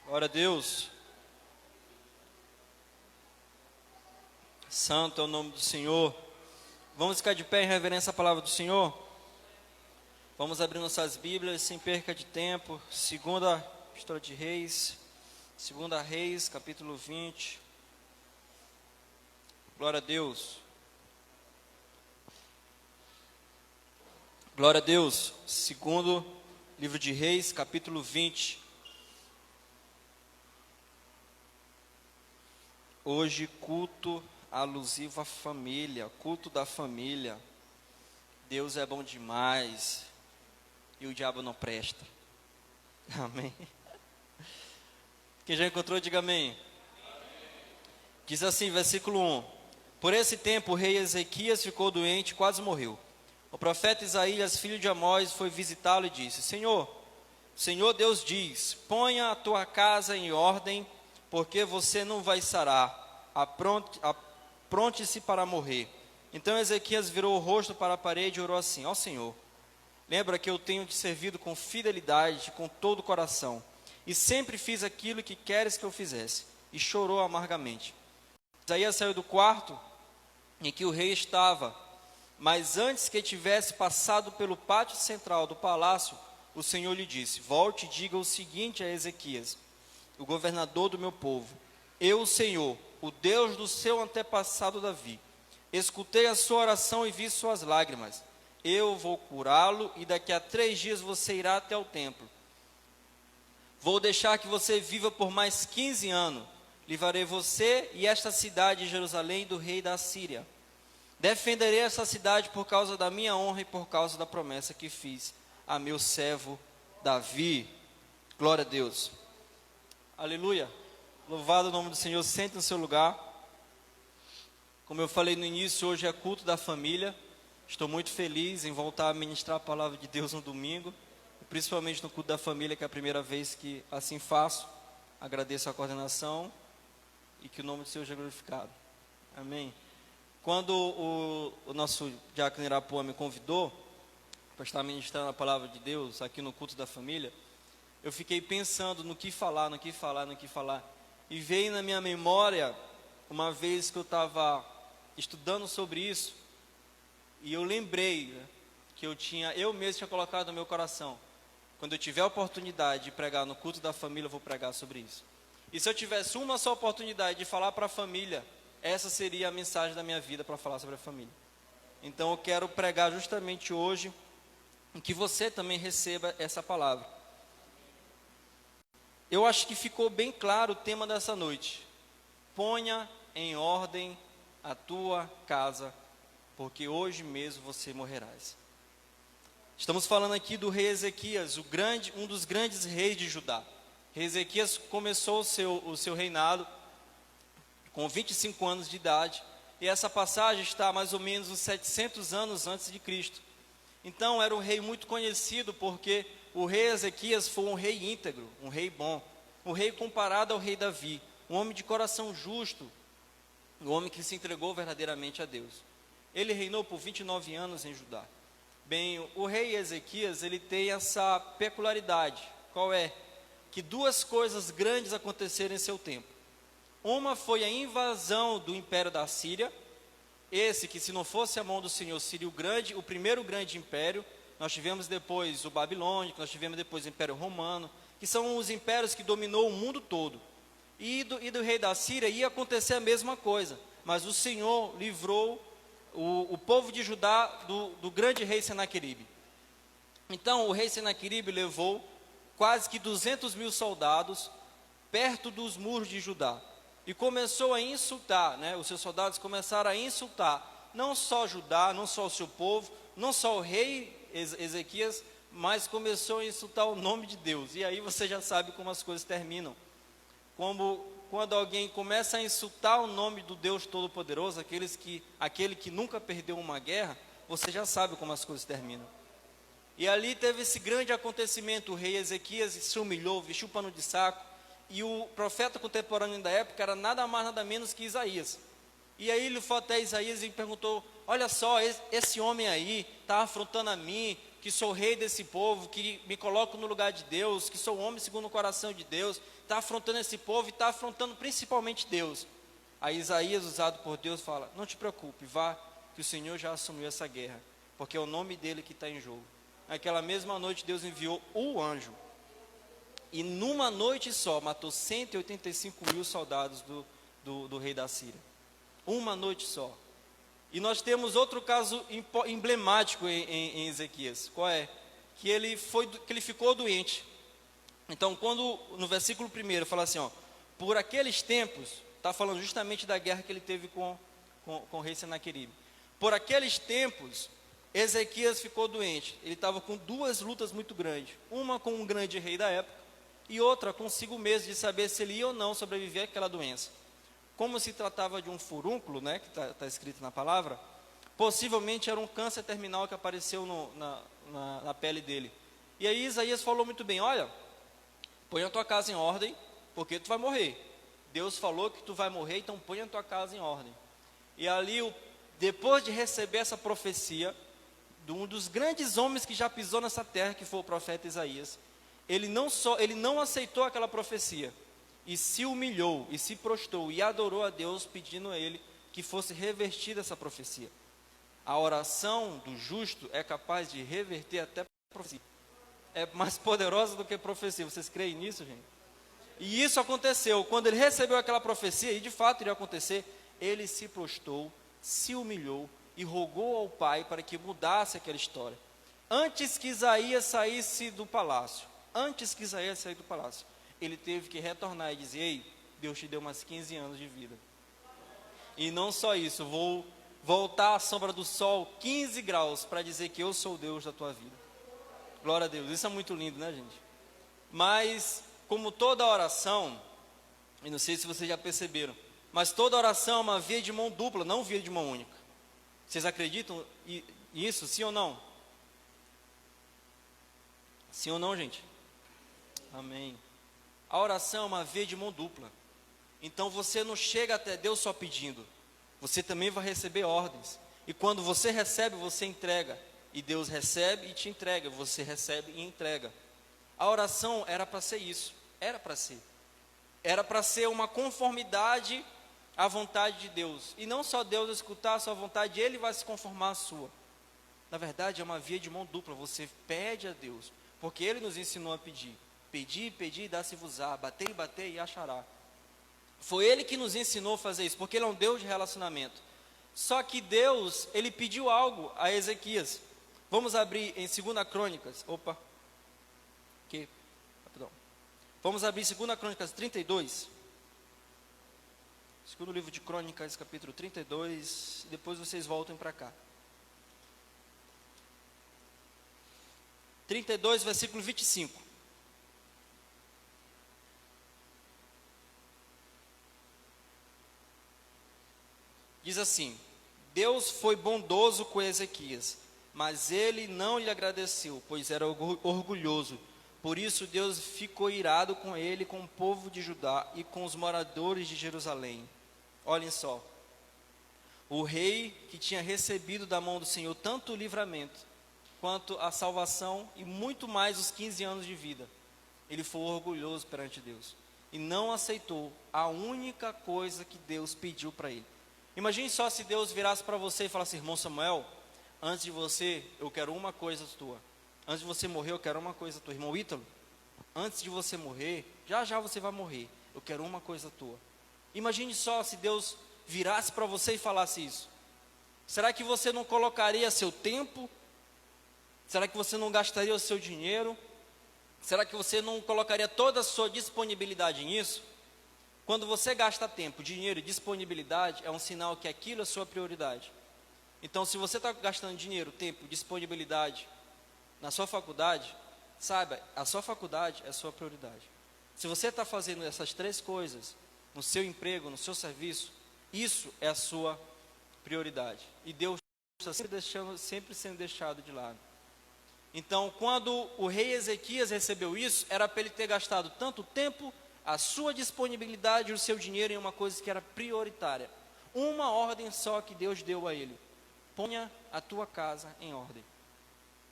Glória a Deus. Santo é o nome do Senhor. Vamos ficar de pé em reverência à palavra do Senhor? Vamos abrir nossas Bíblias sem perca de tempo. Segunda História de Reis. Segunda Reis, capítulo 20. Glória a Deus. Glória a Deus. Segundo livro de Reis, capítulo 20. Hoje, culto alusivo à família, culto da família. Deus é bom demais e o diabo não presta. Amém. Quem já encontrou, diga amém. Diz assim, versículo 1. Por esse tempo, o rei Ezequias ficou doente e quase morreu. O profeta Isaías, filho de Amós, foi visitá-lo e disse: Senhor Deus diz, ponha a tua casa em ordem, porque você não vai sarar. Apronte-se para morrer. Então Ezequias virou o rosto para a parede e orou assim: Ó Senhor, lembra que eu tenho te servido com fidelidade, com todo o coração, e sempre fiz aquilo que queres que eu fizesse. E chorou amargamente. Isaías saiu do quarto em que o rei estava, mas antes que tivesse passado pelo pátio central do palácio, o Senhor lhe disse: Volte e diga o seguinte a Ezequias, o governador do meu povo: Eu, o Senhor, o Deus do seu antepassado Davi, escutei a sua oração e vi suas lágrimas. Eu vou curá-lo e daqui a 3 dias você irá até o templo. Vou deixar que você viva por mais 15 anos. Livrarei você e esta cidade de Jerusalém do rei da Síria. Defenderei essa cidade por causa da minha honra e por causa da promessa que fiz a meu servo Davi. Glória a Deus. Aleluia. Louvado o nome do Senhor. Sente no seu lugar. Como eu falei no início, hoje é culto da família. Estou muito feliz em voltar a ministrar a palavra de Deus no domingo, principalmente no culto da família, que é a primeira vez que assim faço. Agradeço a coordenação e que o nome do Senhor seja glorificado. Amém. Quando o nosso diácono Irapuã me convidou para estar ministrando a palavra de Deus aqui no culto da família, eu fiquei pensando no que falar. E veio na minha memória, uma vez que eu estava estudando sobre isso, e eu lembrei, que eu mesmo tinha colocado no meu coração: quando eu tiver a oportunidade de pregar no culto da família, eu vou pregar sobre isso. E se eu tivesse uma só oportunidade de falar para a família, essa seria a mensagem da minha vida para falar sobre a família. Então eu quero pregar justamente hoje, em que você também receba essa palavra. Eu acho que ficou bem claro o tema dessa noite. Ponha em ordem a tua casa, porque hoje mesmo você morrerás. Estamos falando aqui do rei Ezequias, um dos grandes reis de Judá. Rei Ezequias começou o seu reinado com 25 anos de idade, e essa passagem está mais ou menos uns 700 anos antes de Cristo. Então era um rei muito conhecido, porque o rei Ezequias foi um rei íntegro, um rei bom, um rei comparado ao rei Davi, um homem de coração justo, um homem que se entregou verdadeiramente a Deus. Ele reinou por 29 anos em Judá. Bem, o rei Ezequias, ele tem essa peculiaridade. Qual é? Que 2 coisas grandes aconteceram em seu tempo. Uma foi a invasão do império da Síria. Esse que, se não fosse a mão do Senhor, seria o primeiro grande império. Nós tivemos depois o babilônico, nós tivemos depois o império romano, que são os impérios que dominou o mundo todo. E do rei da Síria ia acontecer a mesma coisa, mas o Senhor livrou o povo de Judá do grande rei Senaqueribe. Então o rei Senaqueribe levou quase que 200.000 soldados perto dos muros de Judá e começou a insultar, os seus soldados começaram a insultar, não só Judá, não só o seu povo, não só o rei Ezequias, mas começou a insultar o nome de Deus. E aí você já sabe como as coisas terminam. Quando alguém começa a insultar o nome do Deus Todo-Poderoso, aquele que nunca perdeu uma guerra, você já sabe como as coisas terminam. E ali teve esse grande acontecimento. O rei Ezequias se humilhou, vestiu pano de saco, e o profeta contemporâneo da época era nada mais, nada menos que Isaías. E aí ele foi até Isaías e perguntou: olha só, esse homem aí está afrontando a mim, que sou rei desse povo, que me coloco no lugar de Deus, que sou homem segundo o coração de Deus, está afrontando esse povo e está afrontando principalmente Deus. Aí Isaías, usado por Deus, fala: não te preocupe, vá, que o Senhor já assumiu essa guerra, porque é o nome dele que está em jogo. Naquela mesma noite Deus enviou o anjo, e numa noite só matou 185 mil soldados do rei da Síria. Uma noite só. E nós temos outro caso emblemático em Ezequias. Qual é? Que ele ficou doente. Então, quando no versículo 1 fala assim, ó, por aqueles tempos, está falando justamente da guerra que ele teve com o rei Senaqueribe. Por aqueles tempos, Ezequias ficou doente. Ele estava com duas lutas muito grandes. Uma com um grande rei da época, e outra consigo mesmo, de saber se ele ia ou não sobreviver àquela doença. Como se tratava de um furúnculo, né, que está escrito na palavra, possivelmente era um câncer terminal que apareceu na pele dele. E aí Isaías falou muito bem: olha, põe a tua casa em ordem, porque tu vai morrer. Deus falou que tu vai morrer, então põe a tua casa em ordem. E ali, depois de receber essa profecia, de um dos grandes homens que já pisou nessa terra, que foi o profeta Isaías, ele não aceitou aquela profecia, e se humilhou, e se prostrou, e adorou a Deus, pedindo a ele que fosse revertida essa profecia. A oração do justo é capaz de reverter até profecia. É mais poderosa do que profecia. Vocês creem nisso, gente? E isso aconteceu. Quando ele recebeu aquela profecia, e de fato iria acontecer, ele se prostrou, se humilhou e rogou ao Pai para que mudasse aquela história. Antes que Isaías saísse do palácio, ele teve que retornar e dizer: ei, Deus te deu mais 15 anos de vida. E não só isso, vou voltar à sombra do sol 15 graus para dizer que eu sou o Deus da tua vida. Glória a Deus, isso é muito lindo, né, gente? Mas, como toda oração, e não sei se vocês já perceberam, mas toda oração é uma via de mão dupla, não via de mão única. Vocês acreditam nisso, sim ou não? Sim ou não, gente? Amém. A oração é uma via de mão dupla. Então você não chega até Deus só pedindo, você também vai receber ordens. E quando você recebe, você entrega. E Deus recebe e te entrega, você recebe e entrega. A oração era para ser isso, era para ser uma conformidade à vontade de Deus. E não só Deus escutar a sua vontade, Ele vai se conformar à sua. Na verdade é uma via de mão dupla, você pede a Deus, porque Ele nos ensinou a pedir. Pedir, pedir, dá-se-vos-á, bater e bater e achará. Foi Ele que nos ensinou a fazer isso, porque Ele é um Deus de relacionamento. Só que Deus, Ele pediu algo a Ezequias. Vamos abrir em 2 Crônicas, Vamos abrir 2 Crônicas 32. Segundo livro de Crônicas, capítulo 32, e depois vocês voltem para cá. 32, versículo 25. Diz assim: Deus foi bondoso com Ezequias, mas ele não lhe agradeceu, pois era orgulhoso. Por isso Deus ficou irado com ele, com o povo de Judá e com os moradores de Jerusalém. Olhem só, o rei que tinha recebido da mão do Senhor tanto o livramento, quanto a salvação e muito mais os 15 anos de vida, ele foi orgulhoso perante Deus e não aceitou a única coisa que Deus pediu para ele. Imagine só se Deus virasse para você e falasse: irmão Samuel, antes de você, eu quero uma coisa tua. Antes de você morrer, eu quero uma coisa tua. Irmão Ítalo, antes de você morrer, já já você vai morrer, eu quero uma coisa tua. Imagine só se Deus virasse para você e falasse isso. Será que você não colocaria seu tempo? Será que você não gastaria o seu dinheiro? Será que você não colocaria toda a sua disponibilidade nisso? Quando você gasta tempo, dinheiro e disponibilidade, é um sinal que aquilo é sua prioridade. Então, se você está gastando dinheiro, tempo, disponibilidade na sua faculdade, saiba, a sua faculdade é a sua prioridade. Se você está fazendo essas 3 coisas, no seu emprego, no seu serviço, isso é a sua prioridade. E Deus está sempre sendo deixado de lado. Então, quando o rei Ezequias recebeu isso, era para ele ter gastado tanto tempo, a sua disponibilidade e o seu dinheiro em uma coisa que era prioritária. Uma ordem só que Deus deu a ele: ponha a tua casa em ordem.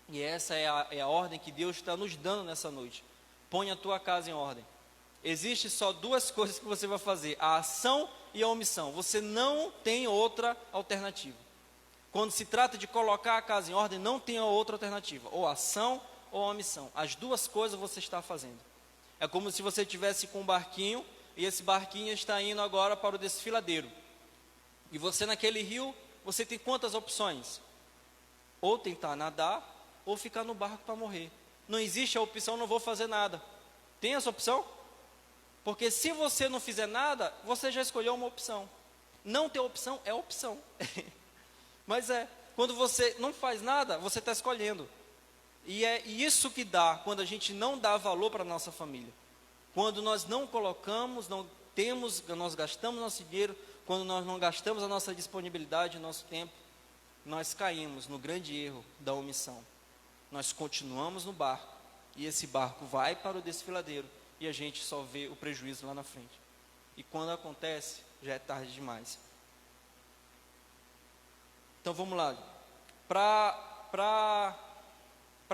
E essa é a ordem que Deus está nos dando nessa noite. Põe a tua casa em ordem. Existe só duas coisas que você vai fazer: a ação e a omissão. Você não tem outra alternativa. Quando se trata de colocar a casa em ordem, não tem outra alternativa: ou a ação ou a omissão. As duas coisas você está fazendo. É como se você tivesse com um barquinho, e esse barquinho está indo agora para o desfiladeiro. E você naquele rio, você tem quantas opções? Ou tentar nadar, ou ficar no barco para morrer. Não existe a opção, não vou fazer nada. Tem essa opção? Porque se você não fizer nada, você já escolheu uma opção. Não ter opção é opção. Mas quando você não faz nada, você está escolhendo. E é isso que dá quando a gente não dá valor para a nossa família. Quando nós não colocamos, não temos, nós gastamos nosso dinheiro, quando nós não gastamos a nossa disponibilidade, o nosso tempo, nós caímos no grande erro da omissão. Nós continuamos no barco, e esse barco vai para o desfiladeiro, e a gente só vê o prejuízo lá na frente. E quando acontece, já é tarde demais. Então vamos lá. Para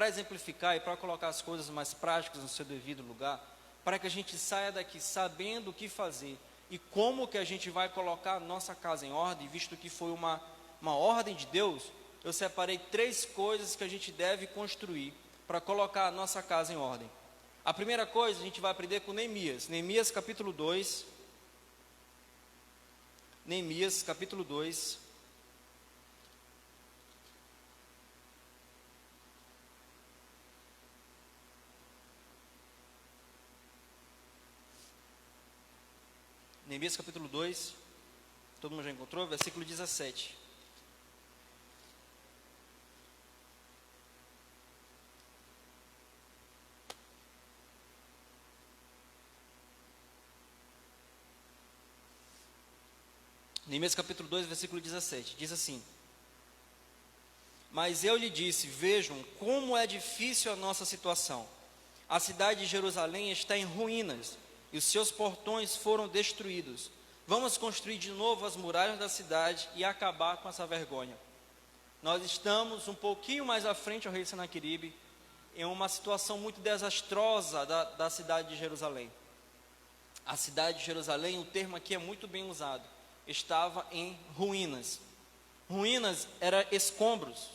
exemplificar e para colocar as coisas mais práticas no seu devido lugar, para que a gente saia daqui sabendo o que fazer e como que a gente vai colocar a nossa casa em ordem, visto que foi uma ordem de Deus, eu separei 3 coisas que a gente deve construir para colocar a nossa casa em ordem. A primeira coisa a gente vai aprender com Neemias. Neemias capítulo 2. Neemias capítulo 2. Neemias capítulo 2, todo mundo já encontrou? Versículo 17. Neemias capítulo 2, versículo 17, diz assim: Mas eu lhe disse, vejam como é difícil a nossa situação. A cidade de Jerusalém está em ruínas, e os seus portões foram destruídos. Vamos construir de novo as muralhas da cidade e acabar com essa vergonha. Nós estamos um pouquinho mais à frente ao rei Senaqueribe, em uma situação muito desastrosa da cidade de Jerusalém. A cidade de Jerusalém, o termo aqui é muito bem usado, estava em ruínas. Ruínas eram escombros,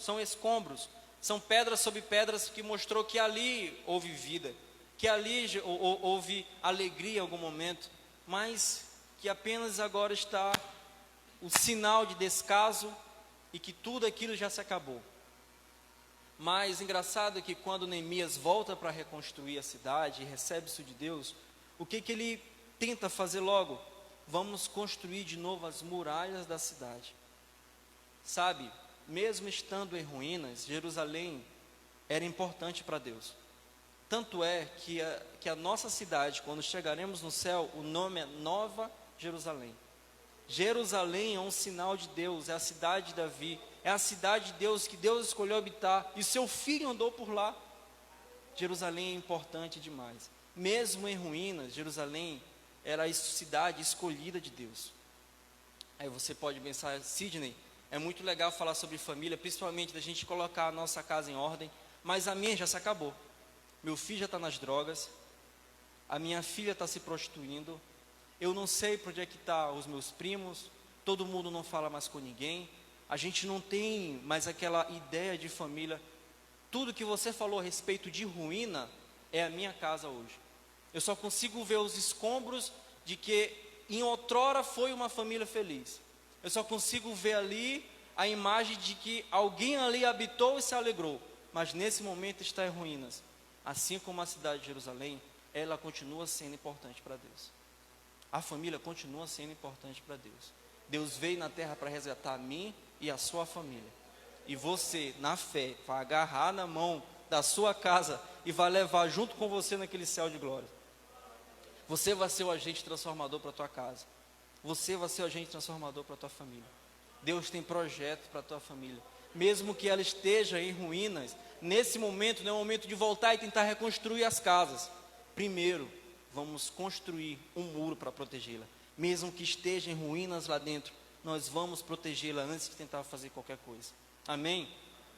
são pedras sobre pedras que mostrou que ali houve vida, que ali houve alegria em algum momento, mas que apenas agora está o sinal de descaso e que tudo aquilo já se acabou. Mas engraçado é que quando Neemias volta para reconstruir a cidade e recebe isso de Deus, o que ele tenta fazer logo? Vamos construir de novo as muralhas da cidade. Sabe, mesmo estando em ruínas, Jerusalém era importante para Deus. Tanto é que a nossa cidade, quando chegaremos no céu, o nome é Nova Jerusalém. Jerusalém é um sinal de Deus, é a cidade de Davi, é a cidade de Deus que Deus escolheu habitar, e seu filho andou por lá. Jerusalém é importante demais. Mesmo em ruínas, Jerusalém era a cidade escolhida de Deus. Aí você pode pensar, Sidney, é muito legal falar sobre família, principalmente da gente colocar a nossa casa em ordem, mas a minha já se acabou. Meu filho já está nas drogas, a minha filha está se prostituindo, eu não sei para onde é que estão os meus primos, todo mundo não fala mais com ninguém, a gente não tem mais aquela ideia de família. Tudo que você falou a respeito de ruína é a minha casa hoje. Eu só consigo ver os escombros de que em outrora foi uma família feliz. Eu só consigo ver ali a imagem de que alguém ali habitou e se alegrou, mas nesse momento está em ruínas. Assim como a cidade de Jerusalém, ela continua sendo importante para Deus. A família continua sendo importante para Deus. Deus veio na terra para resgatar a mim e a sua família. E você, na fé, vai agarrar na mão da sua casa e vai levar junto com você naquele céu de glória. Você vai ser o agente transformador para a tua casa. Você vai ser o agente transformador para a tua família. Deus tem projeto para a tua família. Mesmo que ela esteja em ruínas, nesse momento não é o momento de voltar e tentar reconstruir as casas. Primeiro, vamos construir um muro para protegê-la. Mesmo que esteja em ruínas lá dentro, nós vamos protegê-la antes de tentar fazer qualquer coisa. Amém?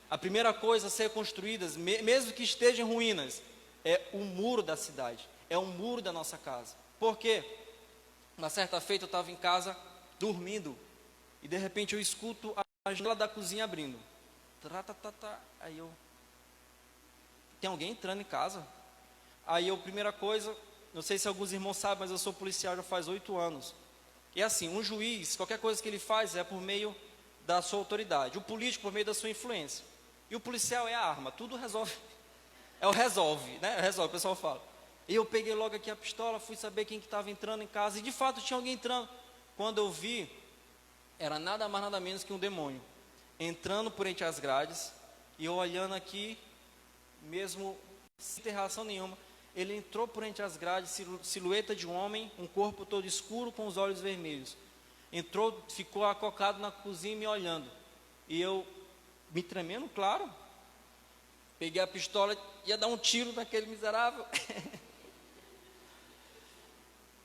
A primeira coisa a ser construída, mesmo que esteja em ruínas, é o muro da cidade, é o muro da nossa casa. Por quê? Uma certa feita eu estava em casa, dormindo, e de repente eu escuto a janela da cozinha abrindo. Aí eu, tem alguém entrando em casa? Aí eu, primeira coisa, não sei se alguns irmãos sabem, mas eu sou policial já faz 8 anos. E assim, um juiz, qualquer coisa que ele faz é por meio da sua autoridade. O político por meio da sua influência. E o policial é a arma, tudo resolve. É o resolve, né? Resolve, o pessoal fala. E eu peguei logo aqui a pistola, fui saber quem que estava entrando em casa. E de fato tinha alguém entrando. Quando eu vi, era nada mais nada menos que um demônio. Entrando por entre as grades. E eu olhando aqui, mesmo sem ter reação nenhuma. Ele entrou por entre as grades, silhueta de um homem, um corpo todo escuro com os olhos vermelhos. Entrou, ficou acocado na cozinha me olhando. E eu, me tremendo, claro. Peguei a pistola, ia dar um tiro naquele miserável.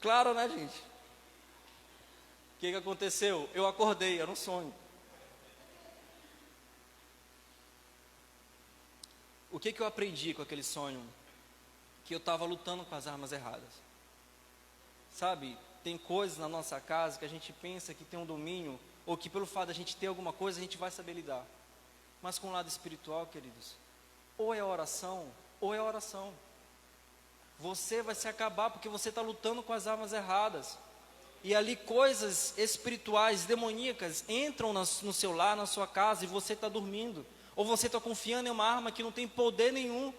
Claro, né, gente? O que aconteceu? Eu acordei, era um sonho. O que eu aprendi com aquele sonho? Que eu estava lutando com as armas erradas. Sabe, tem coisas na nossa casa que a gente pensa que tem um domínio, ou que pelo fato de a gente ter alguma coisa, a gente vai saber lidar. Mas com o lado espiritual, queridos, ou é oração, ou é oração. Você vai se acabar porque você está lutando com as armas erradas. E ali coisas espirituais, demoníacas, entram no seu lar, na sua casa, e você está dormindo. Ou você está confiando em uma arma que não tem poder nenhum.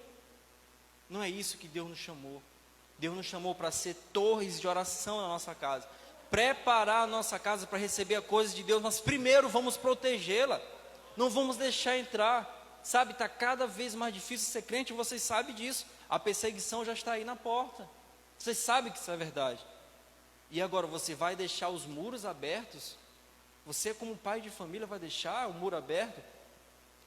Não é isso que Deus nos chamou. Deus nos chamou para ser torres de oração na nossa casa. Preparar a nossa casa para receber a coisa de Deus, mas primeiro vamos protegê-la. Não vamos deixar entrar. Sabe, está cada vez mais difícil ser crente, vocês sabem disso. A perseguição já está aí na porta. Vocês sabem que isso é verdade. E agora, você vai deixar os muros abertos? Você, como pai de família, vai deixar o muro aberto?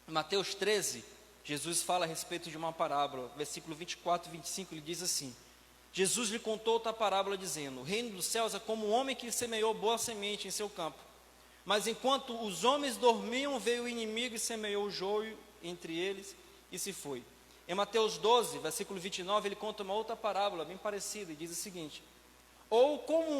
Em Mateus 13, Jesus fala a respeito de uma parábola. Versículo 24 e 25, ele diz assim: Jesus lhe contou outra parábola dizendo: o reino dos céus é como um homem que semeou boa semente em seu campo. Mas enquanto os homens dormiam, veio o inimigo e semeou o joio entre eles e se foi. Em Mateus 12, versículo 29, ele conta uma outra parábola bem parecida e diz o seguinte: ou como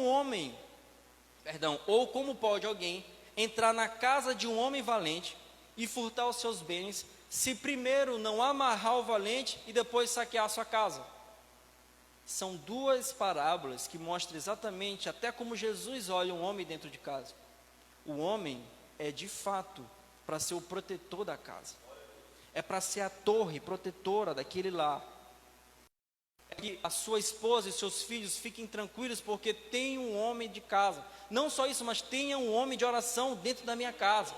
pode alguém entrar na casa de um homem valente e furtar os seus bens, se primeiro não amarrar o valente e depois saquear a sua casa? São duas parábolas que mostram exatamente até como Jesus olha um homem dentro de casa. O homem é de fato para ser o protetor da casa. É para ser a torre protetora daquele lar. É que a sua esposa e seus filhos fiquem tranquilos porque tem um homem de casa. Não só isso, mas tenha um homem de oração dentro da minha casa.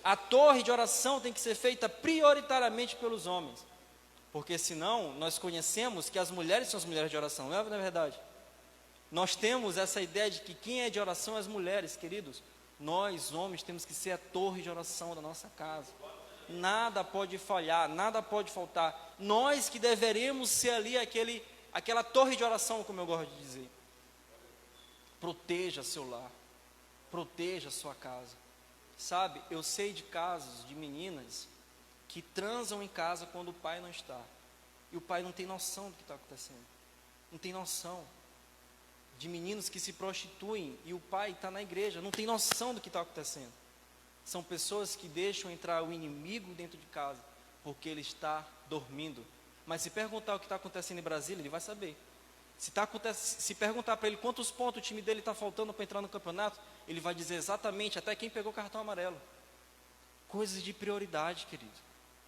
A torre de oração tem que ser feita prioritariamente pelos homens. Porque senão nós conhecemos que as mulheres são as mulheres de oração, não é verdade? Nós temos essa ideia de que quem é de oração é as mulheres, queridos. Nós, homens, temos que ser a torre de oração da nossa casa. Nada pode falhar, nada pode faltar. Nós que deveríamos ser ali aquela torre de oração, como eu gosto de dizer. Proteja seu lar, proteja sua casa. Sabe, eu sei de casos de meninas que transam em casa quando o pai não está. E o pai não tem noção do que está acontecendo. Não tem noção. De meninos que se prostituem e o pai está na igreja, não tem noção do que está acontecendo. São pessoas que deixam entrar o inimigo dentro de casa, porque ele está dormindo. Mas se perguntar o que está acontecendo em Brasília, ele vai saber. Se perguntar para ele quantos pontos o time dele está faltando para entrar no campeonato, ele vai dizer exatamente até quem pegou cartão amarelo. Coisas de prioridade, querido.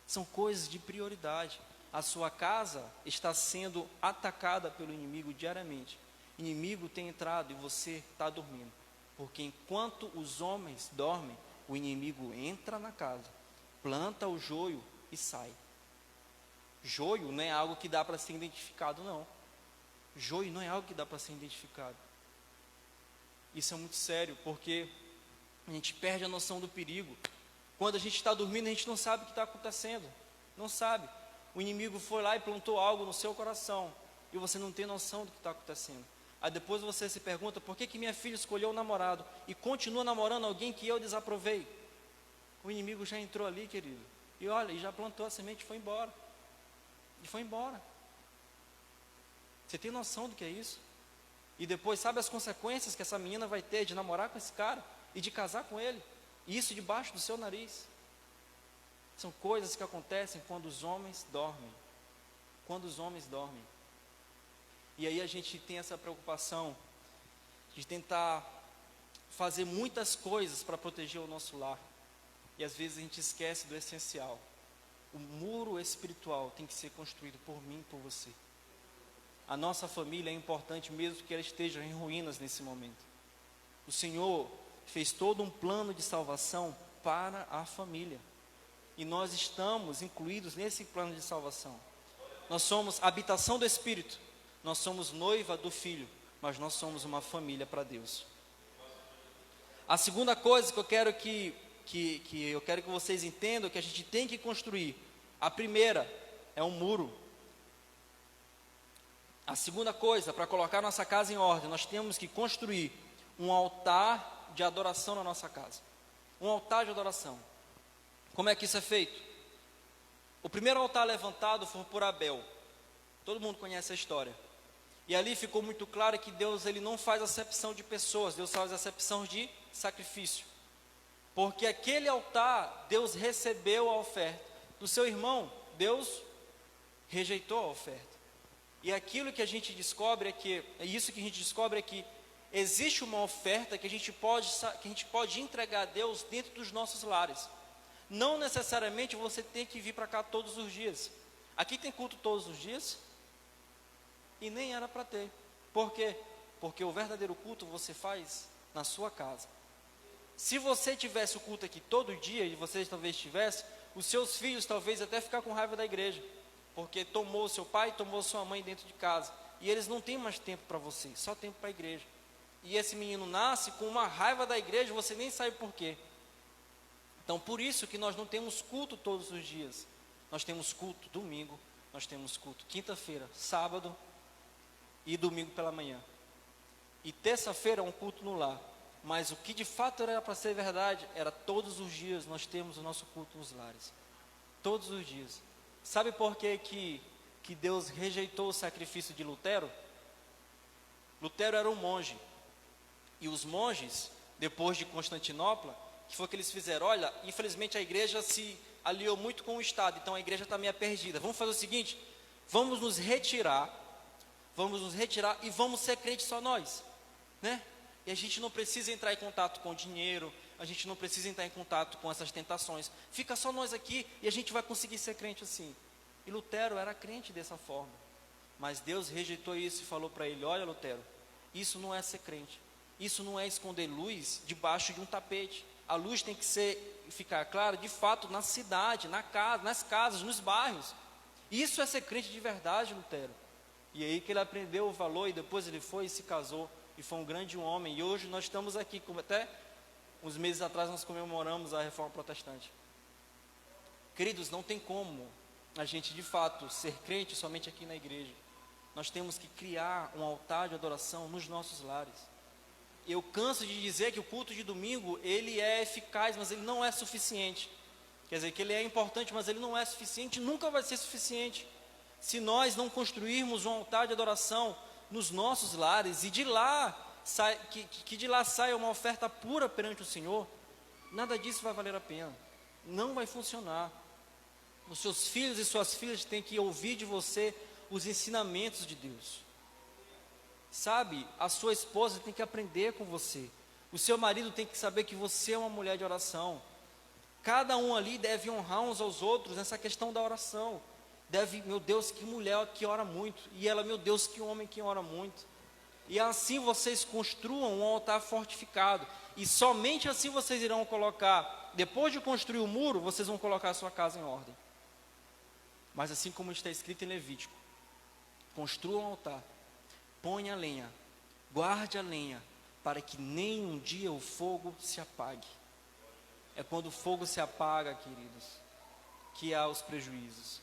São coisas de prioridade. A sua casa está sendo atacada pelo inimigo diariamente. O inimigo tem entrado e você está dormindo. Porque enquanto os homens dormem, o inimigo entra na casa, planta o joio e sai. Joio não é algo que dá para ser identificado, não. Joio não é algo que dá para ser identificado. Isso é muito sério, porque a gente perde a noção do perigo. Quando a gente está dormindo, a gente não sabe o que está acontecendo. Não sabe. O inimigo foi lá e plantou algo no seu coração, e você não tem noção do que está acontecendo. Aí depois você se pergunta: por que minha filha escolheu o namorado e continua namorando alguém que eu desaprovei? O inimigo já entrou ali, querido. E olha, e já plantou a semente e foi embora. E foi embora. Você tem noção do que é isso? E depois, sabe as consequências que essa menina vai ter de namorar com esse cara e de casar com ele? E isso debaixo do seu nariz. São coisas que acontecem quando os homens dormem. Quando os homens dormem. E aí a gente tem essa preocupação de tentar fazer muitas coisas para proteger o nosso lar. E às vezes a gente esquece do essencial. O muro espiritual tem que ser construído por mim e por você. A nossa família é importante mesmo que ela esteja em ruínas nesse momento. O Senhor fez todo um plano de salvação para a família. E nós estamos incluídos nesse plano de salvação. Nós somos habitação do Espírito. Nós somos noiva do Filho. Mas nós somos uma família para Deus. A segunda coisa que eu quero que vocês entendam, que a gente tem que construir. A primeira é um muro. A segunda coisa, para colocar nossa casa em ordem, nós temos que construir um altar de adoração na nossa casa. Um altar de adoração. Como é que isso é feito? O primeiro altar levantado foi por Abel. Todo mundo conhece a história. E ali ficou muito claro que Deus ele não faz acepção de pessoas, Deus faz acepção de sacrifício. Porque aquele altar, Deus recebeu a oferta. Do seu irmão, Deus rejeitou a oferta. E aquilo que a gente descobre é que existe uma oferta que a gente pode entregar a Deus dentro dos nossos lares. Não necessariamente você tem que vir para cá todos os dias. Aqui tem culto todos os dias e nem era para ter. Por quê? Porque o verdadeiro culto você faz na sua casa. Se você tivesse o culto aqui todo dia, e vocês talvez tivessem, os seus filhos talvez até ficar com raiva da igreja. Porque tomou seu pai, tomou sua mãe dentro de casa. E eles não têm mais tempo para você, só tempo para a igreja. E esse menino nasce com uma raiva da igreja, você nem sabe por quê. Então por isso que nós não temos culto todos os dias. Nós temos culto domingo, nós temos culto quinta-feira, sábado e domingo pela manhã. E terça-feira é um culto no lar. Mas o que de fato era para ser verdade, era todos os dias nós temos o nosso culto nos lares. Todos os dias. Sabe por que Deus rejeitou o sacrifício de Lutero? Lutero era um monge. E os monges, depois de Constantinopla, que foi o que eles fizeram? Olha, infelizmente a igreja se aliou muito com o Estado, então a igreja está meio perdida. Vamos fazer o seguinte, vamos nos retirar e vamos ser crentes só nós, né? E a gente não precisa entrar em contato com o dinheiro, a gente não precisa entrar em contato com essas tentações. Fica só nós aqui e a gente vai conseguir ser crente assim. E Lutero era crente dessa forma. Mas Deus rejeitou isso e falou para ele, olha Lutero, isso não é ser crente. Isso não é esconder luz debaixo de um tapete. A luz tem que ficar clara de fato na cidade, nas casas, nos bairros. Isso é ser crente de verdade, Lutero. E aí que ele aprendeu o valor e depois ele foi e se casou. E foi um grande homem. E hoje nós estamos aqui, como até uns meses atrás nós comemoramos a Reforma Protestante. Queridos, não tem como a gente de fato ser crente somente aqui na igreja. Nós temos que criar um altar de adoração nos nossos lares. Eu canso de dizer que o culto de domingo, ele é eficaz, mas ele não é suficiente. Quer dizer, que ele é importante, mas ele não é suficiente, nunca vai ser suficiente. Se nós não construirmos um altar de adoração nos nossos lares, e de lá que de lá saia uma oferta pura perante o Senhor, nada disso vai valer a pena. Não vai funcionar. Os seus filhos e suas filhas têm que ouvir de você os ensinamentos de Deus. Sabe, a sua esposa tem que aprender com você. O seu marido tem que saber que você é uma mulher de oração. Cada um ali deve honrar uns aos outros nessa questão da oração. Meu Deus, que mulher que ora muito. E ela, meu Deus, que homem que ora muito. E assim vocês construam um altar fortificado. E somente assim vocês irão colocar, depois de construir o muro, vocês vão colocar a sua casa em ordem. Mas assim como está escrito em Levítico, construa um altar, ponha a lenha, guarde a lenha, para que nem um dia o fogo se apague. É quando o fogo se apaga, queridos, que há os prejuízos.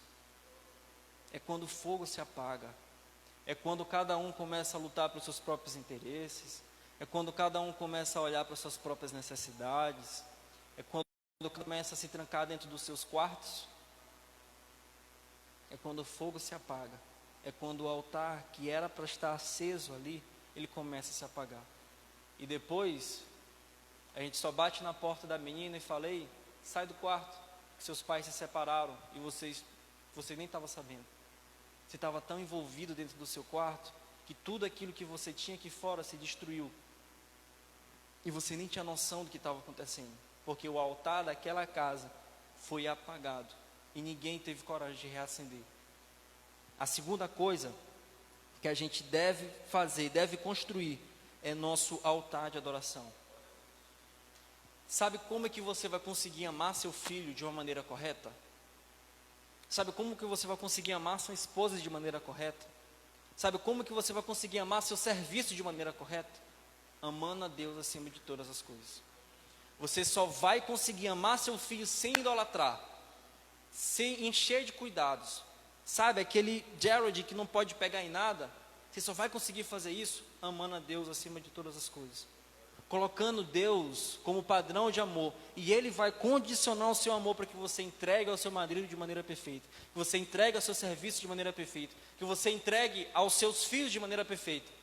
É quando o fogo se apaga. É quando cada um começa a lutar pelos seus próprios interesses. É quando cada um começa a olhar para as suas próprias necessidades. É quando quando começa a se trancar dentro dos seus quartos, é quando o fogo se apaga, é quando o altar que era para estar aceso ali, ele começa a se apagar. E depois, a gente só bate na porta da menina e fala: ei, sai do quarto, que seus pais se separaram e você nem estava sabendo. Você estava tão envolvido dentro do seu quarto, que tudo aquilo que você tinha aqui fora se destruiu. E você nem tinha noção do que estava acontecendo, porque o altar daquela casa foi apagado e ninguém teve coragem de reacender. A segunda coisa que a gente deve fazer, deve construir, é nosso altar de adoração. Sabe como é que você vai conseguir amar seu filho de uma maneira correta? Sabe como que você vai conseguir amar sua esposa de maneira correta? Sabe como que você vai conseguir amar seu serviço de maneira correta? Amando a Deus acima de todas as coisas. Você só vai conseguir amar seu filho sem idolatrar, sem encher de cuidados. Sabe, aquele Gerald que não pode pegar em nada, você só vai conseguir fazer isso amando a Deus acima de todas as coisas. Colocando Deus como padrão de amor, e Ele vai condicionar o seu amor para que você entregue ao seu marido de maneira perfeita, que você entregue ao seu serviço de maneira perfeita, que você entregue aos seus filhos de maneira perfeita.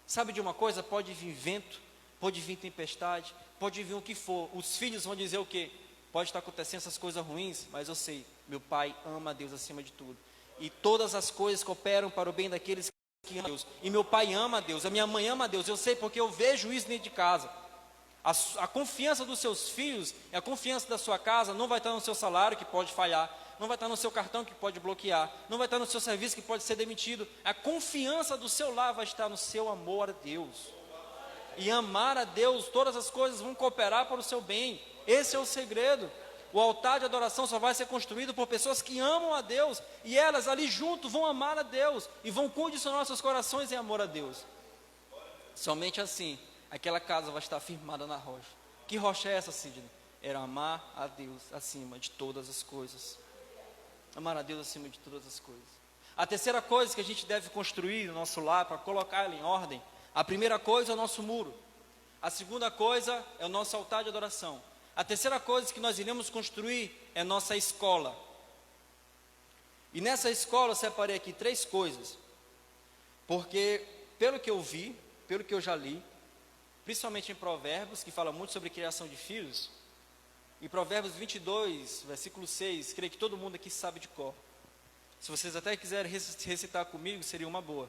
Sabe de uma coisa? Pode vir vento, pode vir tempestade, pode vir o que for, os filhos vão dizer o quê? Pode estar acontecendo essas coisas ruins, mas eu sei, meu pai ama a Deus acima de tudo, e todas as coisas cooperam para o bem daqueles que amam a Deus, e meu pai ama a Deus, a minha mãe ama a Deus, eu sei porque eu vejo isso dentro de casa. A confiança dos seus filhos e a confiança da sua casa não vai estar no seu salário, que pode falhar, não vai estar no seu cartão, que pode bloquear, não vai estar no seu serviço, que pode ser demitido. A confiança do seu lar vai estar no seu amor a Deus. E amar a Deus, todas as coisas vão cooperar para o seu bem. Esse é o segredo. O altar de adoração só vai ser construído por pessoas que amam a Deus, e elas ali junto vão amar a Deus e vão condicionar seus corações em amor a Deus. Somente assim aquela casa vai estar firmada na rocha. Que rocha é essa, Sidney? Era amar a Deus acima de todas as coisas. Amar a Deus acima de todas as coisas. A terceira coisa que a gente deve construir no nosso lar, para colocar ele em ordem, a primeira coisa é o nosso muro. A segunda coisa é o nosso altar de adoração. A terceira coisa que nós iremos construir é nossa escola. E nessa escola eu separei aqui 3 coisas. Porque, pelo que eu vi, pelo que eu já li, principalmente em Provérbios, que fala muito sobre criação de filhos, e Provérbios 22, versículo 6, creio que todo mundo aqui sabe de cor. Se vocês até quiserem recitar comigo, seria uma boa.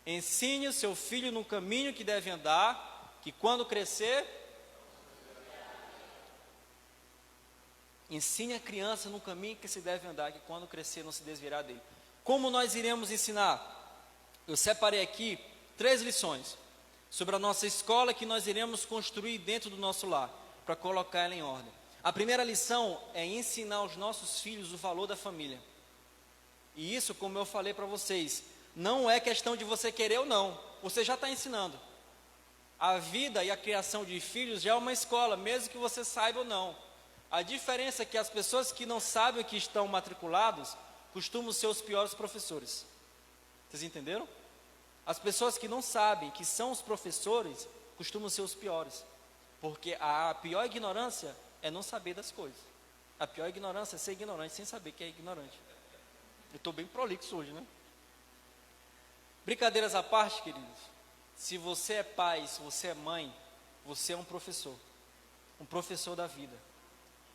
Ensine o seu filho no caminho que deve andar, que quando crescer... Ensine a criança no caminho que se deve andar, que quando crescer não se desviará dele. Como nós iremos ensinar? Eu separei aqui 3 lições sobre a nossa escola que nós iremos construir dentro do nosso lar, para colocar ela em ordem. A primeira lição é ensinar aos nossos filhos o valor da família. E isso, como eu falei para vocês, não é questão de você querer ou não, você já está ensinando. A vida e a criação de filhos já é uma escola, mesmo que você saiba ou não. A diferença é que as pessoas que não sabem que estão matriculados costumam ser os piores professores. Vocês entenderam? As pessoas que não sabem que são os professores costumam ser os piores. Porque a pior ignorância é não saber das coisas. A pior ignorância é ser ignorante sem saber que é ignorante. Eu estou bem prolixo hoje, né? Brincadeiras à parte, queridos. Se você é pai, se você é mãe, você é um professor da vida.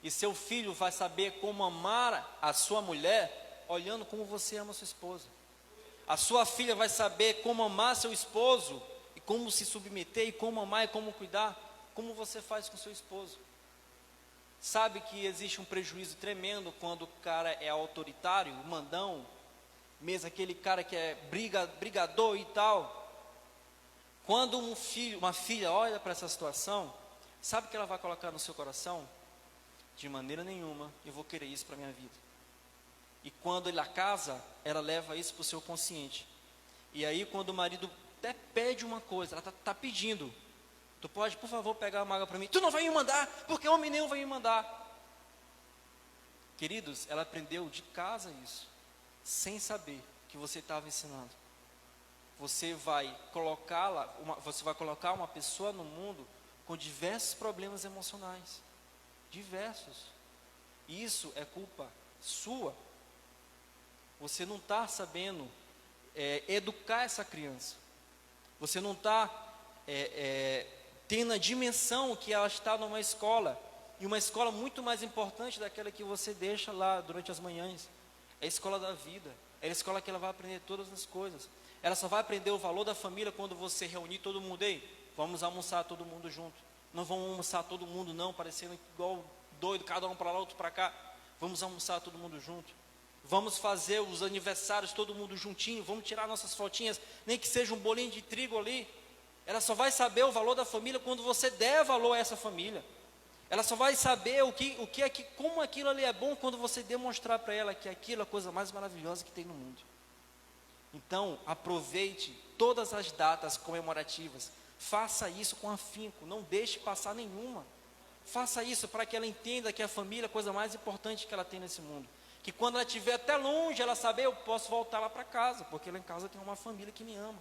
E seu filho vai saber como amar a sua mulher, olhando como você ama a sua esposa. A sua filha vai saber como amar seu esposo, e como se submeter, e como amar, e como cuidar, como você faz com seu esposo. Sabe que existe um prejuízo tremendo quando o cara é autoritário, mandão, mesmo aquele cara que é brigador e tal. Quando uma filha olha para essa situação, sabe o que ela vai colocar no seu coração? De maneira nenhuma eu vou querer isso para a minha vida. E quando ele casa, ela leva isso para o seu consciente. E aí quando o marido até pede uma coisa, ela está pedindo: tu pode, por favor, pegar uma água para mim? Tu não vai me mandar, porque homem nenhum vai me mandar. Queridos, ela aprendeu de casa isso, sem saber que você estava ensinando. Você vai colocar uma pessoa no mundo com diversos problemas emocionais. Diversos. Isso é culpa sua. Você não está sabendo educar essa criança. Você não está tendo a dimensão que ela está numa escola. E uma escola muito mais importante daquela que você deixa lá durante as manhãs. É a escola da vida. É a escola que ela vai aprender todas as coisas. Ela só vai aprender o valor da família quando você reunir todo mundo. Ei, vamos almoçar todo mundo junto. Não vamos almoçar todo mundo não, parecendo igual doido, cada um para lá, outro para cá. Vamos almoçar todo mundo junto. Vamos fazer os aniversários todo mundo juntinho. Vamos tirar nossas fotinhas, nem que seja um bolinho de trigo ali. Ela só vai saber o valor da família quando você der valor a essa família. Ela só vai saber como aquilo ali é bom quando você demonstrar para ela que aquilo é a coisa mais maravilhosa que tem no mundo. Então, aproveite todas as datas comemorativas. Faça isso com afinco, não deixe passar nenhuma. Faça isso para que ela entenda que a família é a coisa mais importante que ela tem nesse mundo. Que quando ela estiver até longe, ela saber, eu posso voltar lá para casa, porque lá em casa tem uma família que me ama.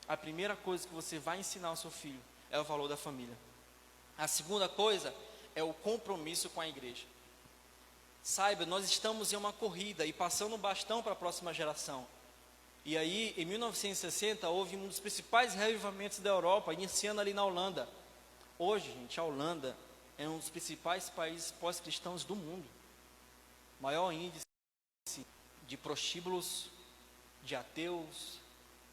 A primeira coisa que você vai ensinar ao seu filho é o valor da família. A segunda coisa é o compromisso com a igreja. Saiba, nós estamos em uma corrida e passando o bastão para a próxima geração. E aí, em 1960, houve um dos principais revivamentos da Europa, iniciando ali na Holanda. Hoje, gente, a Holanda é um dos principais países pós-cristãos do mundo. Maior índice de prostíbulos, de ateus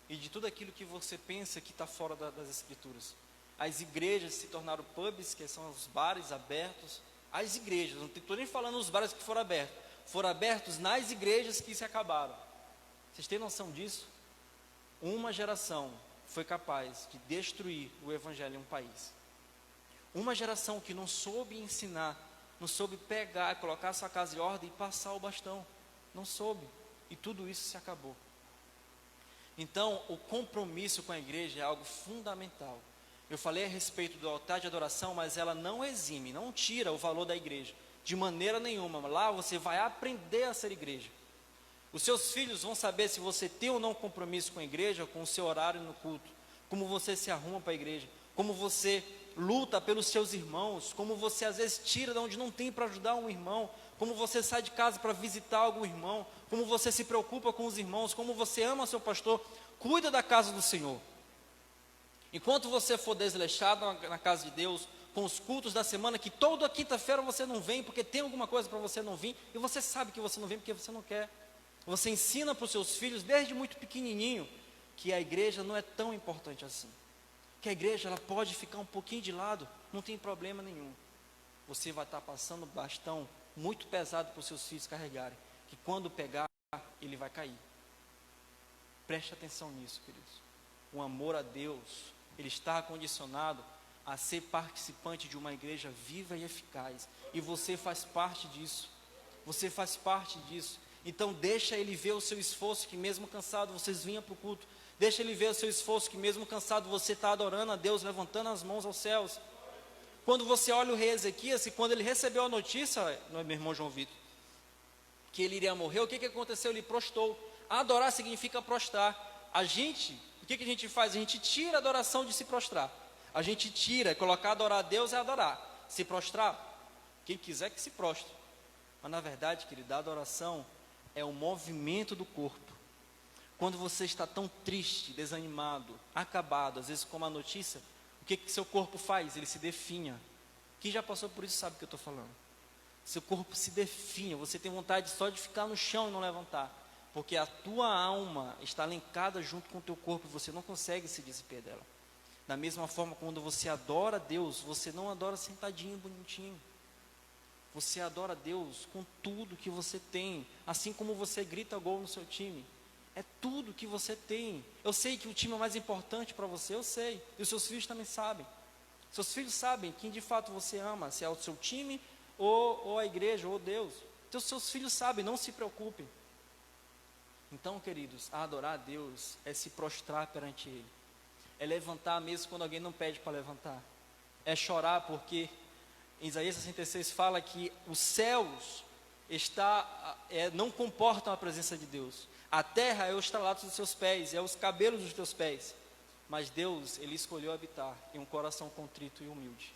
e de tudo aquilo que você pensa que está fora das escrituras. As igrejas se tornaram pubs, que são os bares abertos. As igrejas, não estou nem falando os bares que foram abertos nas igrejas que se acabaram. Vocês têm noção disso? Uma geração foi capaz de destruir o evangelho em um país. Uma geração que não soube ensinar, não soube pegar, colocar sua casa em ordem e passar o bastão. Não soube. E tudo isso se acabou. Então, o compromisso com a igreja é algo fundamental. Eu falei a respeito do altar de adoração, mas ela não exime, não tira o valor da igreja. De maneira nenhuma. Lá você vai aprender a ser igreja. Os seus filhos vão saber se você tem ou não compromisso com a igreja, com o seu horário no culto. Como você se arruma para a igreja. Como você luta pelos seus irmãos. Como você às vezes tira de onde não tem para ajudar um irmão. Como você sai de casa para visitar algum irmão. Como você se preocupa com os irmãos. Como você ama seu pastor. Cuida da casa do Senhor. Enquanto você for desleixado na casa de Deus, com os cultos da semana, que toda quinta-feira você não vem, porque tem alguma coisa para você não vir, e você sabe que você não vem porque você não quer. Você ensina para os seus filhos, desde muito pequenininho, que a igreja não é tão importante assim. Que a igreja ela pode ficar um pouquinho de lado, não tem problema nenhum. Você vai estar passando bastão muito pesado para os seus filhos carregarem, que quando pegar, ele vai cair. Preste atenção nisso, queridos. O amor a Deus, ele está condicionado a ser participante de uma igreja viva e eficaz. E você faz parte disso. Você faz parte disso. Então deixa ele ver o seu esforço, que mesmo cansado vocês vinham para o culto. Deixa ele ver o seu esforço, que mesmo cansado você está adorando a Deus, levantando as mãos aos céus. Quando você olha o rei Ezequias, e quando ele recebeu a notícia, meu irmão João Vitor, que ele iria morrer, o que aconteceu? Ele prostrou. Adorar significa prostrar. O que a gente faz? A gente tira a adoração de se prostrar. A gente tira, colocar adorar a Deus é adorar. Se prostrar, quem quiser que se prostre. Mas na verdade, querido, a adoração é o movimento do corpo. Quando você está tão triste, desanimado, acabado, às vezes com uma notícia, o que seu corpo faz? Ele se definha. Quem já passou por isso sabe o que eu estou falando. Seu corpo se definha, você tem vontade só de ficar no chão e não levantar. Porque a tua alma está linkada junto com o teu corpo e você não consegue se despedir dela. Da mesma forma, quando você adora a Deus, você não adora sentadinho, bonitinho. Você adora a Deus com tudo que você tem. Assim como você grita gol no seu time. É tudo que você tem. Eu sei que o time é mais importante para você, eu sei. E os seus filhos também sabem. Seus filhos sabem quem de fato você ama. Se é o seu time, ou a igreja, ou Deus. Então seus filhos sabem, não se preocupem. Então, queridos, adorar a Deus é se prostrar perante Ele. É levantar mesmo quando alguém não pede para levantar. É chorar porque em Isaías 66 fala que os céus não comportam a presença de Deus. A terra é o estralato dos seus pés, é os cabelos dos teus pés. Mas Deus, Ele escolheu habitar em um coração contrito e humilde.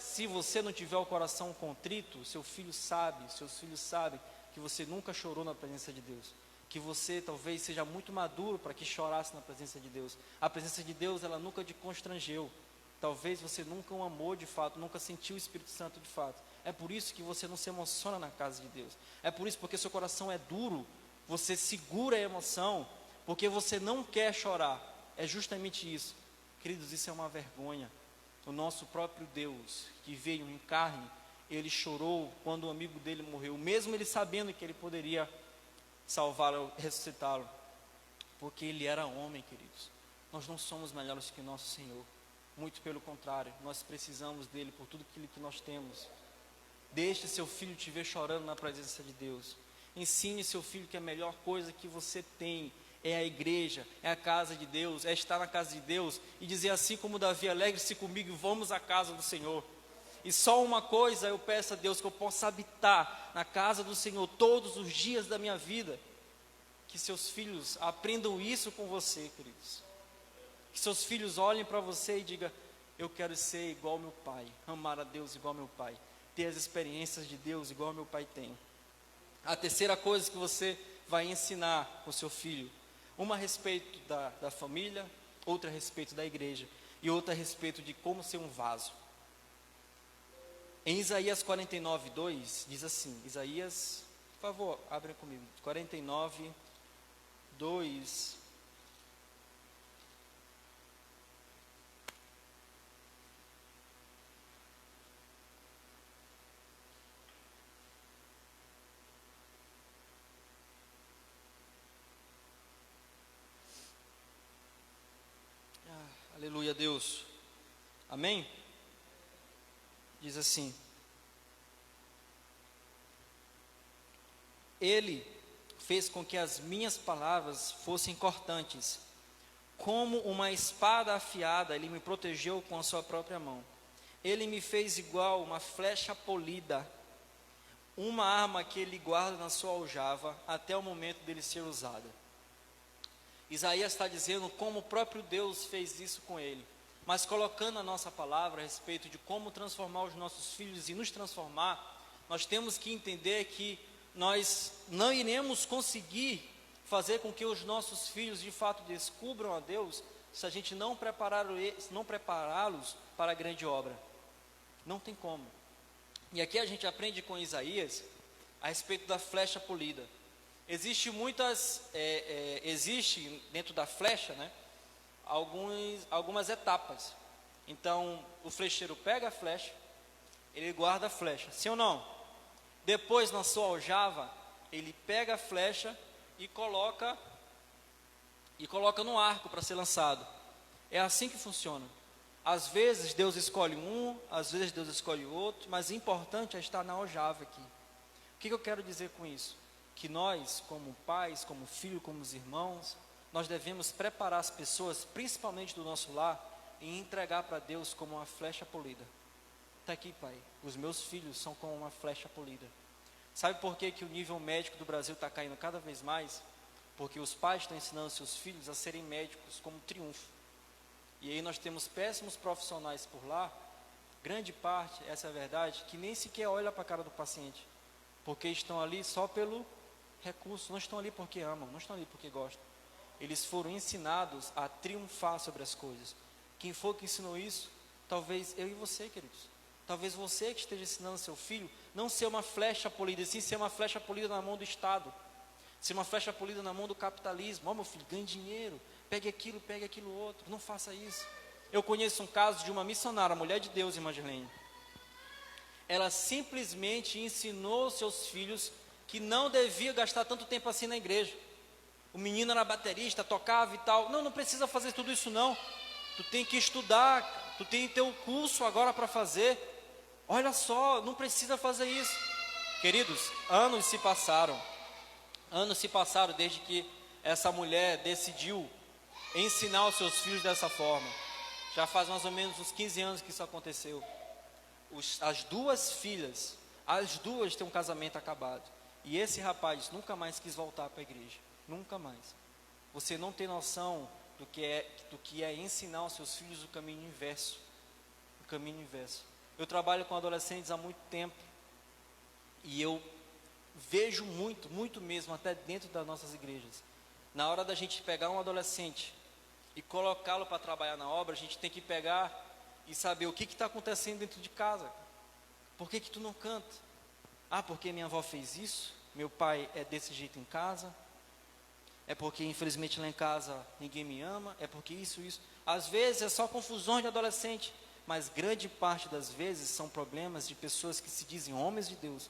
se você não tiver o coração contrito, seus filhos sabem que você nunca chorou na presença de Deus, que você talvez seja muito maduro para que chorasse na presença de Deus. A presença de Deus, ela nunca te constrangeu. Talvez você nunca o amou de fato, nunca sentiu o Espírito Santo de fato. É por isso que você não se emociona na casa de Deus. É por isso, porque seu coração é duro, você segura a emoção, porque você não quer chorar. É justamente isso. Queridos, isso é uma vergonha. O nosso próprio Deus, que veio em carne, ele chorou quando o amigo dele morreu, mesmo ele sabendo que ele poderia salvá-lo, ressuscitá-lo, porque ele era homem, queridos. Nós não somos melhores que nosso Senhor, muito pelo contrário, nós precisamos dele por tudo aquilo que nós temos. Deixe seu filho te ver chorando na presença de Deus. Ensine seu filho que a melhor coisa que você tem é a igreja, é a casa de Deus, é estar na casa de Deus e dizer assim como Davi: alegre-se comigo e vamos à casa do Senhor. E só uma coisa eu peço a Deus, que eu possa habitar na casa do Senhor todos os dias da minha vida. Que seus filhos aprendam isso com você, queridos. Que seus filhos olhem para você e digam: eu quero ser igual ao meu pai, amar a Deus igual ao meu pai, ter as experiências de Deus igual ao meu pai tem. A terceira coisa que você vai ensinar com seu filho, uma a respeito da família, outra a respeito da igreja e outra a respeito de como ser um vaso. Em Isaías 49, 2, diz assim, Isaías, por favor, abrem comigo, 49, 2, aleluia a Deus, amém? Diz assim: Ele fez com que as minhas palavras fossem cortantes, como uma espada afiada, Ele me protegeu com a sua própria mão. Ele me fez igual uma flecha polida, uma arma que Ele guarda na sua aljava, até o momento dele ser usada. Isaías está dizendo como o próprio Deus fez isso com ele, mas colocando a nossa palavra a respeito de como transformar os nossos filhos e nos transformar, nós temos que entender que nós não iremos conseguir fazer com que os nossos filhos de fato descubram a Deus se a gente não prepará-los para a grande obra. Não tem como. E aqui a gente aprende com Isaías a respeito da flecha polida. Existe dentro da flecha, né, algumas etapas. Então, o flecheiro pega a flecha, ele guarda a flecha, sim ou não? Depois, na sua aljava, ele pega a flecha e coloca no arco para ser lançado. É assim que funciona. Às vezes Deus escolhe um, às vezes Deus escolhe outro, mas o importante é estar na aljava aqui. O que eu quero dizer com isso? Que nós, como pais, como filhos, como irmãos, nós devemos preparar as pessoas, principalmente do nosso lar, e entregar para Deus como uma flecha polida. Está aqui, pai, os meus filhos são como uma flecha polida. Sabe por que o nível médico do Brasil está caindo cada vez mais? Porque os pais estão ensinando seus filhos a serem médicos como triunfo. E aí nós temos péssimos profissionais por lá, grande parte, essa é a verdade, que nem sequer olha para a cara do paciente, porque estão ali só pelo recurso, não estão ali porque amam, não estão ali porque gostam. Eles foram ensinados a triunfar sobre as coisas. Quem for que ensinou isso? Talvez eu e você, queridos. Talvez você que esteja ensinando seu filho não ser uma flecha polida, sim ser uma flecha polida na mão do Estado, ser uma flecha polida na mão do capitalismo. Meu filho, ganhe dinheiro, pegue aquilo outro, não faça isso. Eu conheço um caso de uma missionária, mulher de Deus, irmã Gerlene. Ela simplesmente ensinou seus filhos que não devia gastar tanto tempo assim na igreja. O menino era baterista, tocava e tal. Não precisa fazer tudo isso não. Tu tem que estudar, tu tem que ter um curso agora para fazer. Olha só, não precisa fazer isso. Queridos, anos se passaram desde que essa mulher decidiu ensinar os seus filhos dessa forma. Já faz mais ou menos uns 15 anos que isso aconteceu. As duas filhas, as duas têm um casamento acabado. E esse rapaz nunca mais quis voltar para a igreja. Nunca mais. Você não tem noção do que é ensinar aos seus filhos o caminho inverso. O caminho inverso. Eu trabalho com adolescentes há muito tempo e eu vejo muito, muito mesmo, até dentro das nossas igrejas. Na hora da gente pegar um adolescente e colocá-lo para trabalhar na obra, a gente tem que pegar e saber o que está acontecendo dentro de casa. Por que tu não canta? Ah, porque minha avó fez isso, meu pai é desse jeito em casa, é porque infelizmente lá em casa ninguém me ama, é porque isso. Às vezes é só confusões de adolescente, mas grande parte das vezes são problemas de pessoas que se dizem homens de Deus,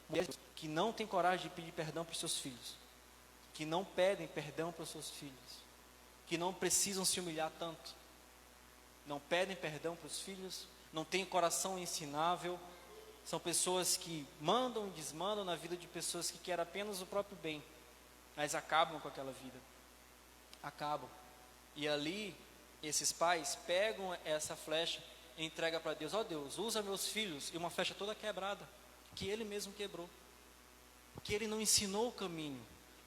mulheres que não têm coragem de pedir perdão para os seus filhos, que não pedem perdão para os seus filhos, que não precisam se humilhar tanto, não pedem perdão para os filhos, não têm coração ensinável, são pessoas que mandam e desmandam na vida de pessoas que querem apenas o próprio bem, mas acabam com aquela vida, acabam, e ali, esses pais pegam essa flecha e entregam para Deus, ó Deus, usa meus filhos, e uma flecha toda quebrada, que ele mesmo quebrou, que ele não ensinou o caminho,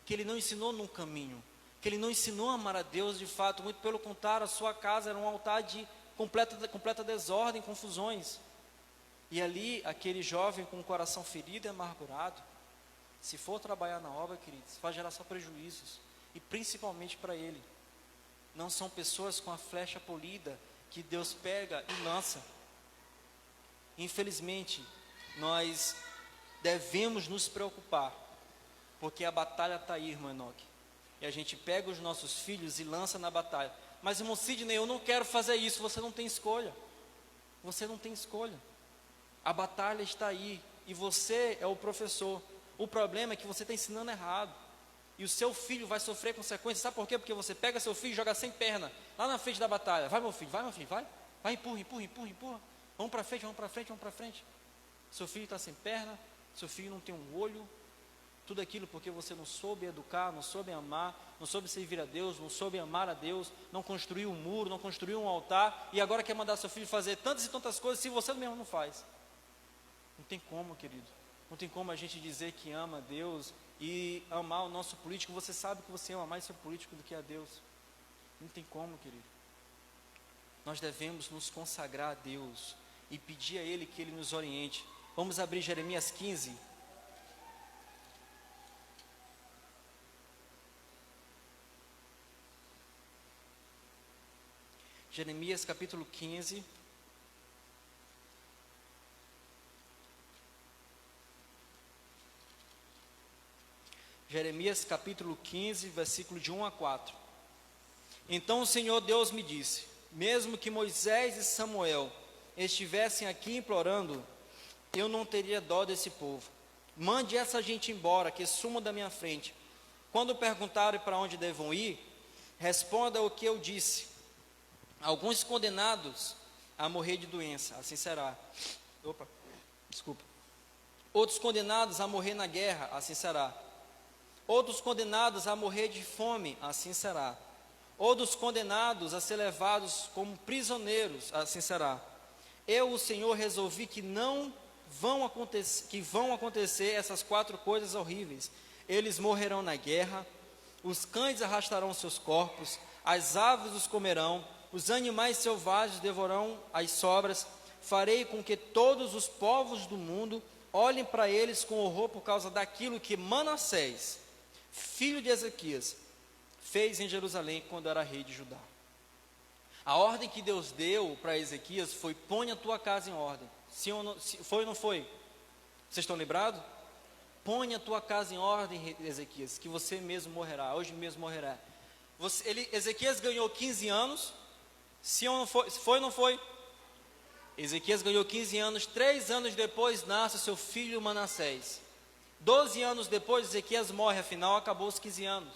que ele não ensinou num caminho, que ele não ensinou a amar a Deus de fato, muito pelo contrário, a sua casa era um altar de completa desordem, confusões, e ali, aquele jovem com o coração ferido e amargurado, se for trabalhar na obra, queridos, vai gerar só prejuízos, e principalmente para ele. Não são pessoas com a flecha polida que Deus pega e lança. Infelizmente, nós devemos nos preocupar, porque a batalha está aí, irmão Enoque. E a gente pega os nossos filhos e lança na batalha. Mas, irmão Sidney, eu não quero fazer isso. Você não tem escolha. Você não tem escolha. A batalha está aí e você é o professor. O problema é que você está ensinando errado. E o seu filho vai sofrer consequências. Sabe por quê? Porque você pega seu filho e joga sem perna, lá na frente da batalha. Vai, meu filho, vai. Vai, empurra. Vamos para frente. Seu filho está sem perna, seu filho não tem um olho. Tudo aquilo porque você não soube educar, não soube amar, não soube servir a Deus, não soube amar a Deus, não construiu um muro, não construiu um altar, e agora quer mandar seu filho fazer tantas e tantas coisas, se você mesmo não faz. Não tem como, querido. Não tem como a gente dizer que ama a Deus e amar o nosso político. Você sabe que você ama mais seu político do que a Deus. Não tem como, querido. Nós devemos nos consagrar a Deus e pedir a Ele que Ele nos oriente. Vamos abrir Jeremias 15. Jeremias capítulo 15. Jeremias capítulo 15, versículo de 1 a 4. Então o Senhor Deus me disse: mesmo que Moisés e Samuel estivessem aqui implorando, eu não teria dó desse povo. Mande essa gente embora, que sumam da minha frente. Quando perguntarem para onde devam ir, responda o que eu disse. Alguns condenados a morrer de doença, assim será. Outros condenados a morrer na guerra, assim será. Outros condenados a morrer de fome, assim será. Outros condenados a ser levados como prisioneiros, assim será. Eu, o Senhor, resolvi que vão acontecer essas 4 coisas horríveis. Eles morrerão na guerra, os cães arrastarão seus corpos, as aves os comerão, os animais selvagens devorarão as sobras. Farei com que todos os povos do mundo olhem para eles com horror por causa daquilo que Manassés, filho de Ezequias, fez em Jerusalém quando era rei de Judá. A ordem que Deus deu para Ezequias foi: põe a tua casa em ordem. Sim ou não, foi ou não foi? Vocês estão lembrados? Põe a tua casa em ordem, Ezequias, que você mesmo morrerá, hoje mesmo morrerá. Ezequias ganhou 15 anos, sim ou não foi? Foi ou não foi? Ezequias ganhou 15 anos, 3 anos depois nasce seu filho Manassés. 12 anos depois, Ezequias morre, afinal acabou os 15 anos.